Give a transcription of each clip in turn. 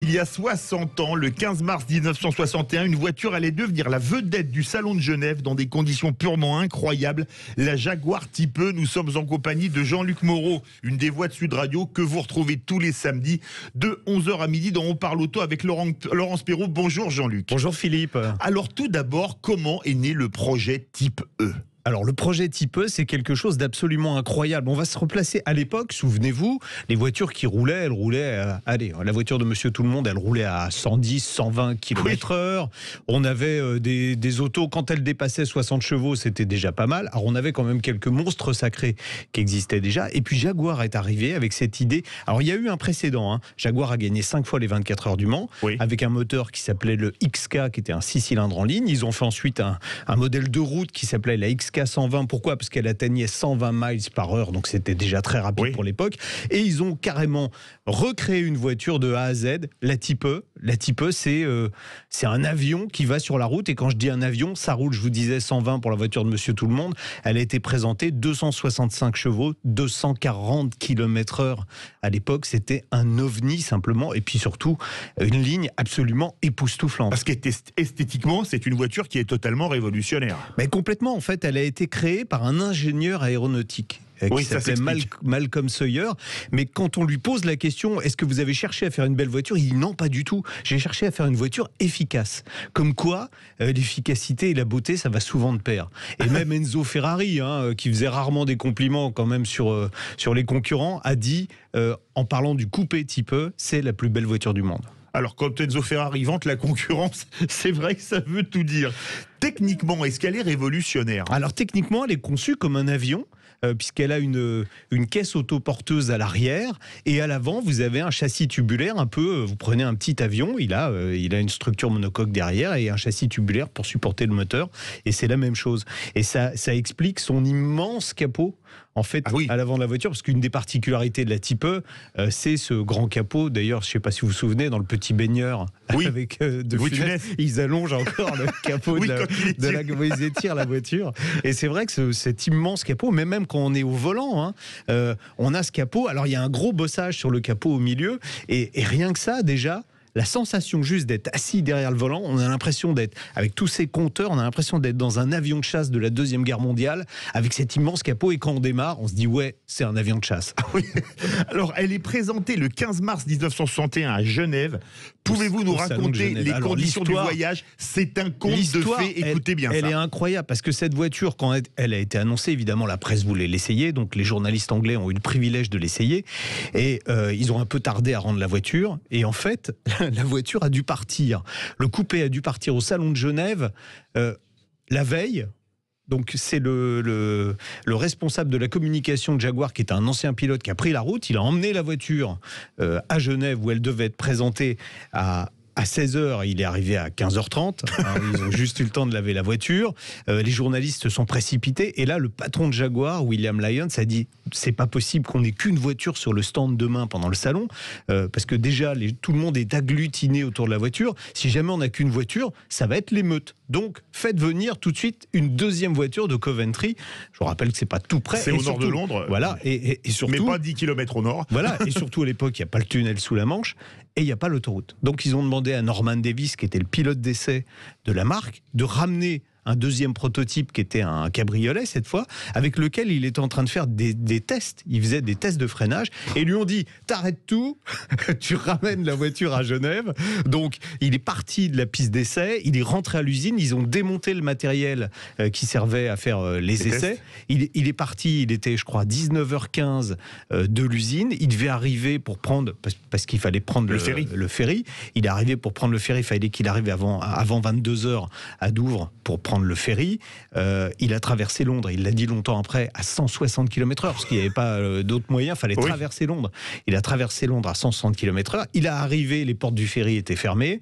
il y a 60 ans, le 15 mars 1961, une voiture allait devenir la vedette du Salon de Genève dans des conditions purement incroyables. La Jaguar Type E. Nous sommes en compagnie de Jean-Luc Moreau, une des voix de Sud Radio que vous retrouvez tous les samedis de 11h à midi dans On parle auto avec Laurence Perrault. Bonjour Jean-Luc. Bonjour Philippe. Alors tout d'abord, comment est né le projet Type E ? Alors le projet Type E, c'est quelque chose d'absolument incroyable. On va se replacer à l'époque, souvenez-vous, les voitures qui roulaient, elles roulaient, la voiture de Monsieur Tout-le-Monde, elle roulait à 110, 120 km/h. On avait des autos, quand elles dépassaient 60 chevaux, c'était déjà pas mal. Alors on avait quand même quelques monstres sacrés qui existaient déjà. Et puis Jaguar est arrivé avec cette idée. Alors il y a eu un précédent. Jaguar a gagné 5 fois les 24 heures du Mans, avec un moteur qui s'appelait le XK, qui était un 6 cylindres en ligne. Ils ont fait ensuite un modèle de route qui s'appelait la XK 120. Pourquoi ? Parce qu'elle atteignait 120 miles par heure, donc c'était déjà très rapide pour l'époque. Et ils ont carrément recréé une voiture de A à Z, la Type E. La Type E, c'est un avion qui va sur la route. Et quand je dis un avion, ça roule, je vous disais 120 pour la voiture de Monsieur Tout-le-Monde. Elle a été présentée 265 chevaux, 240 km/h. À l'époque, c'était un ovni simplement. Et puis surtout, une ligne absolument époustouflante. Parce qu'esthétiquement, c'est une voiture qui est totalement révolutionnaire. Mais complètement, en fait, elle a été créée par un ingénieur aéronautique qui s'appelait Malcolm Sawyer. Mais quand on lui pose la question, est-ce que vous avez cherché à faire une belle voiture ? Il dit non, pas du tout. J'ai cherché à faire une voiture efficace. Comme quoi, l'efficacité et la beauté, ça va souvent de pair. Et même Enzo Ferrari, qui faisait rarement des compliments quand même sur les concurrents, a dit, en parlant du coupé Type E, c'est la plus belle voiture du monde. Alors, quand Enzo Ferrari vante la concurrence, c'est vrai que ça veut tout dire. Techniquement, est-ce qu'elle est révolutionnaire ? Alors, techniquement, elle est conçue comme un avion, puisqu'elle a une caisse autoporteuse à l'arrière, et à l'avant, vous avez un châssis tubulaire, vous prenez un petit avion, il a une structure monocoque derrière, et un châssis tubulaire pour supporter le moteur, et c'est la même chose. Et ça explique son immense capot, en fait, à l'avant de la voiture, parce qu'une des particularités de la Type E, c'est ce grand capot. D'ailleurs, je ne sais pas si vous vous souvenez, dans le petit baigneur avec de Funès, ils allongent encore le capot ils étirent la voiture. Et c'est vrai que cet immense capot, mais même quand on est au volant, on a ce capot. Alors, il y a un gros bossage sur le capot au milieu, et rien que ça, déjà, la sensation juste d'être assis derrière le volant, on a l'impression d'être, avec tous ces compteurs, on a l'impression d'être dans un avion de chasse de la Deuxième Guerre mondiale, avec cet immense capot, et quand on démarre, on se dit c'est un avion de chasse. Alors, elle est présentée le 15 mars 1961 à Genève. Pouvez-vous nous raconter les conditions du voyage ? C'est un conte de fées, écoutez bien ça. Elle est incroyable, parce que cette voiture, quand elle a été annoncée, évidemment, la presse voulait l'essayer, donc les journalistes anglais ont eu le privilège de l'essayer, et ils ont un peu tardé à rendre la voiture, et en fait, la voiture a dû partir. Le coupé a dû partir au Salon de Genève la veille. Donc c'est le responsable de la communication de Jaguar, qui est un ancien pilote, qui a pris la route. Il a emmené la voiture à Genève, où elle devait être présentée à 16h, il est arrivé à 15h30. Ils ont juste eu le temps de laver la voiture. Les journalistes se sont précipités. Et là, le patron de Jaguar, William Lyons, a dit c'est pas possible qu'on ait qu'une voiture sur le stand demain pendant le salon. Parce que déjà, tout le monde est agglutiné autour de la voiture. Si jamais on n'a qu'une voiture, ça va être l'émeute. Donc, faites venir tout de suite une deuxième voiture de Coventry. Je vous rappelle que c'est pas tout près. C'est au nord de Londres. Voilà. Et surtout. Mais pas 10 km au nord. Voilà. Et surtout, à l'époque, il n'y a pas le tunnel sous la Manche. Et il n'y a pas l'autoroute. Donc ils ont demandé à Norman Davis, qui était le pilote d'essai de la marque, de ramener un deuxième prototype qui était un cabriolet cette fois, avec lequel il était en train de faire des tests. Il faisait des tests de freinage, et ils lui ont dit t'arrêtes tout, tu ramènes la voiture à Genève. Donc il est parti de la piste d'essai, il est rentré à l'usine, ils ont démonté le matériel qui servait à faire les essais. Il est parti, il était je crois 19h15 de l'usine, il devait arriver pour prendre, parce qu'il fallait prendre le ferry. Il est arrivé pour prendre le ferry, il fallait qu'il arrive avant 22h à Douvres pour prendre le ferry. Il a traversé Londres, il l'a dit longtemps après, à 160 km/h, parce qu'il n'y avait pas d'autres moyens, il fallait traverser Londres. Il a traversé Londres à 160 km/h. Il est arrivé, les portes du ferry étaient fermées.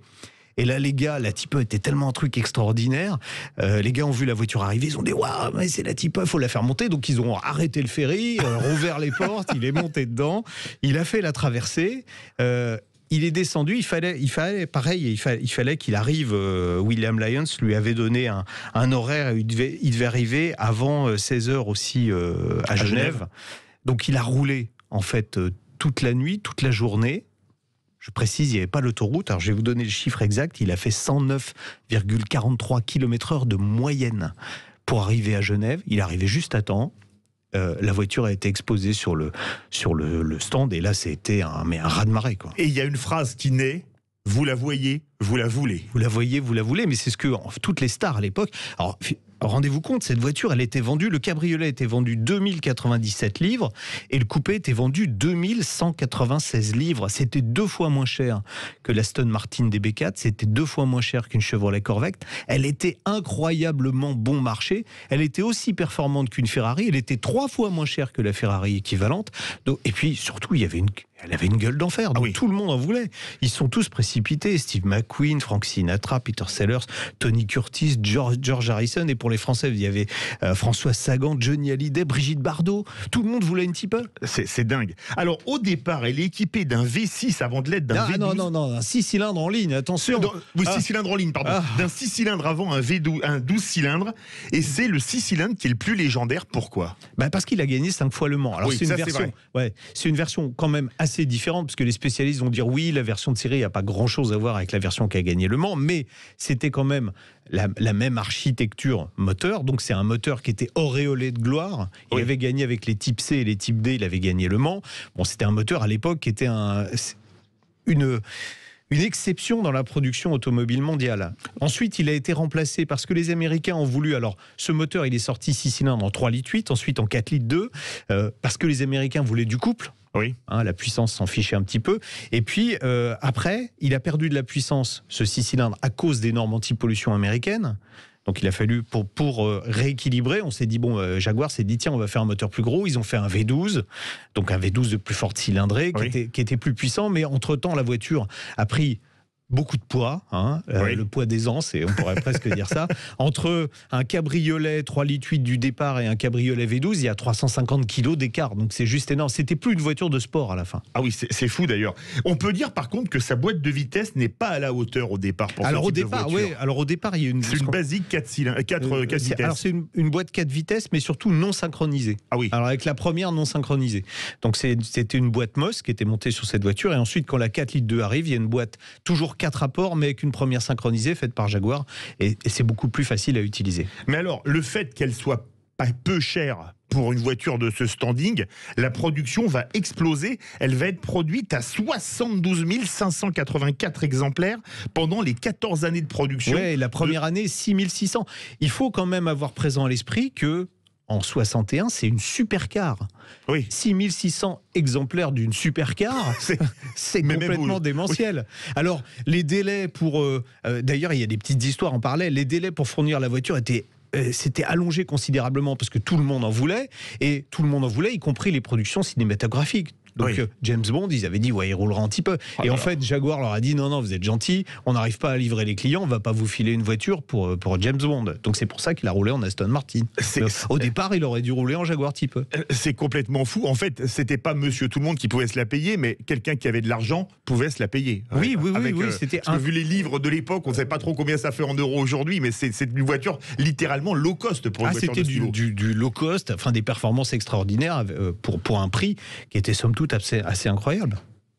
Et là, les gars, la Type E était tellement un truc extraordinaire. Les gars ont vu la voiture arriver, ils ont dit waouh, mais c'est la Type E, il faut la faire monter. Donc ils ont arrêté le ferry, rouvert les portes, il est monté dedans, il a fait la traversée. Il est descendu, il fallait qu'il arrive. William Lyons lui avait donné un horaire, il devait arriver avant 16h aussi à Genève. Donc il a roulé en fait toute la nuit, toute la journée. Je précise, il n'y avait pas l'autoroute. Alors, je vais vous donner le chiffre exact. Il a fait 109,43 km/h de moyenne pour arriver à Genève. Il arrivait juste à temps. La voiture a été exposée sur le stand. Et là, c'était un raz-de-marée, quoi. Et il y a une phrase qui naît. Vous la voyez, vous la voulez. Vous la voyez, vous la voulez, mais c'est ce que toutes les stars à l'époque... Alors, rendez-vous compte, cette voiture, elle était vendue, le cabriolet était vendu 2097 livres et le coupé était vendu 2196 livres. C'était 2 fois moins cher que l'Aston Martin DB4, c'était 2 fois moins cher qu'une Chevrolet Corvette. Elle était incroyablement bon marché. Elle était aussi performante qu'une Ferrari. Elle était 3 fois moins chère que la Ferrari équivalente. Donc, et puis, surtout, elle avait une gueule d'enfer. Donc, tout le monde en voulait. Ils sont tous précipités. Steve McQueen, Frank Sinatra, Peter Sellers, Tony Curtis, George Harrison. Et pour les Français, il y avait François Sagan, Johnny Hallyday, Brigitte Bardot. Tout le monde voulait une Type. C'est dingue. Alors, au départ, elle est équipée d'un V6 avant de l'être d'un V12. Non, un 6 cylindres en ligne, attention. 6 cylindres en ligne, pardon. D'un 6 cylindres avant un 12 cylindres. Et c'est le 6 cylindres qui est le plus légendaire. Pourquoi ? Parce qu'il a gagné 5 fois Le Mans. Alors, oui, c'est une version quand même assez différente, parce que les spécialistes vont dire oui, la version de série n'a pas grand-chose à voir avec la version qui a gagné Le Mans, mais c'était quand même la même architecture moteur. Donc c'est un moteur qui était auréolé de gloire. Il avait gagné avec les Type C et les Type D, il avait gagné Le Mans. Bon, c'était un moteur à l'époque qui était une exception dans la production automobile mondiale. Ensuite, il a été remplacé parce que les Américains ont voulu... Alors, ce moteur, il est sorti 6 cylindres en 3,8 litres, ensuite en 4,2 litres, parce que les Américains voulaient du couple. Oui. La puissance s'en fichait un petit peu. Et puis, après, il a perdu de la puissance, ce 6 cylindres, à cause des normes anti-pollution américaines. Donc il a fallu, pour rééquilibrer, on s'est dit, Jaguar s'est dit, tiens, on va faire un moteur plus gros. Ils ont fait un V12, donc un V12 de plus forte cylindrée, qui était plus puissant, mais entre-temps, la voiture a pris beaucoup de poids, le poids d'aisance, et on pourrait presque dire ça. Entre un cabriolet 3,8 litres du départ et un cabriolet V12, il y a 350 kilos d'écart, donc c'est juste énorme. C'était plus une voiture de sport à la fin. Ah oui, c'est fou d'ailleurs. On peut dire par contre que sa boîte de vitesse n'est pas à la hauteur au départ pour alors, ce type de voiture. Alors au départ, il y a une... C'est une basique 4 vitesses. Alors c'est une boîte 4 vitesses, mais surtout non synchronisée. Ah oui. Alors avec la première non synchronisée. Donc c'était une boîte MOS qui était montée sur cette voiture, et ensuite quand la 4,2 litres arrive, il y a une boîte toujours 4 rapports, mais avec une première synchronisée faite par Jaguar, et c'est beaucoup plus facile à utiliser. Mais alors, le fait qu'elle soit pas peu chère pour une voiture de ce standing, la production va exploser. Elle va être produite à 72 584 exemplaires pendant les 14 années de production. Oui, la première année, 6600. Il faut quand même avoir présent à l'esprit que en 61, c'est une supercar. Oui. 6600 exemplaires d'une supercar, c'est complètement démentiel. Oui. Alors, les délais pour... d'ailleurs, il y a des petites histoires en parallèle. Les délais pour fournir la voiture c'était allongé considérablement parce que tout le monde en voulait, et tout le monde en voulait, y compris les productions cinématographiques. Donc James Bond, ils avaient dit il roulera un petit peu. Et en fait, Jaguar leur a dit non, vous êtes gentils, on n'arrive pas à livrer les clients, on va pas vous filer une voiture pour James Bond. Donc c'est pour ça qu'il a roulé en Aston Martin. Au départ, il aurait dû rouler en Jaguar Type E. C'est complètement fou. En fait, c'était pas Monsieur Tout le Monde qui pouvait se la payer, mais quelqu'un qui avait de l'argent pouvait se la payer. Oui. C'était parce que vu les livres de l'époque, on ne sait pas trop combien ça fait en euros aujourd'hui, mais c'est une voiture littéralement low cost pour une voiture de c'était du low cost, enfin des performances extraordinaires pour un prix qui était somme toute assez incroyable.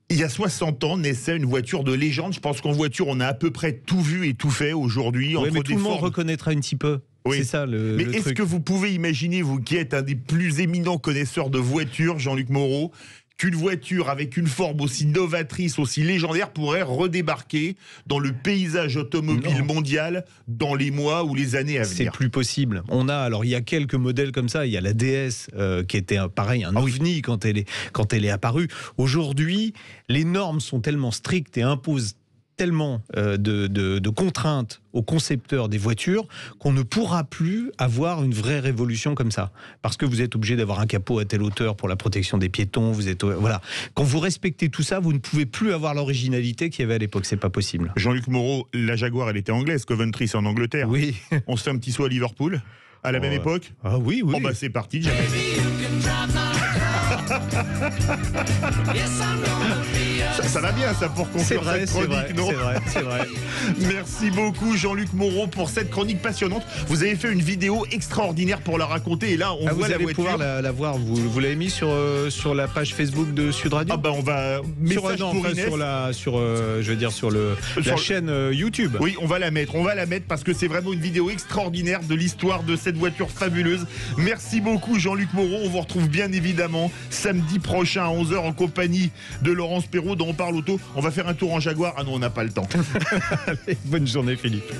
Il y a 60 ans naissait une voiture de légende. Je pense qu'en voiture, on a à peu près tout vu et tout fait aujourd'hui. Oui, mais tout le monde reconnaîtra une Type E. Oui. C'est ça Mais est-ce que vous pouvez imaginer, vous qui êtes un des plus éminents connaisseurs de voitures, Jean-Luc Moreau, qu'une voiture avec une forme aussi novatrice, aussi légendaire, pourrait redébarquer dans le paysage automobile mondial dans les mois ou les années à venir? C'est plus possible. Il y a quelques modèles comme ça. Il y a la DS qui était pareil, un ovni quand elle est apparue. Aujourd'hui, les normes sont tellement strictes et imposent tellement de contraintes aux concepteurs des voitures qu'on ne pourra plus avoir une vraie révolution comme ça. Parce que vous êtes obligé d'avoir un capot à telle hauteur pour la protection des piétons. Voilà. Quand vous respectez tout ça, vous ne pouvez plus avoir l'originalité qu'il y avait à l'époque. C'est pas possible. Jean-Luc Moreau, la Jaguar, elle était anglaise. Coventry, c'est en Angleterre. Oui. On se fait un petit saut à Liverpool à la même époque. Ah oui. C'est parti. Ça va bien ça pour conclure cette chronique, non? C'est vrai. Merci beaucoup Jean-Luc Moreau pour cette chronique passionnante. Vous avez fait une vidéo extraordinaire pour la raconter et là on voit vous la allez voiture. pouvoir la voir. Vous l'avez mis sur la page Facebook de Sud Radio. Ah bah on va message pour Inès. sur la chaîne YouTube. Oui, on va la mettre parce que c'est vraiment une vidéo extraordinaire de l'histoire de cette voiture fabuleuse. Merci beaucoup Jean-Luc Moreau. On vous retrouve bien évidemment samedi prochain à 11h en compagnie de Laurence Perrault dans On parle auto. On va faire un tour en Jaguar. Ah non, on n'a pas le temps. Allez, bonne journée Philippe.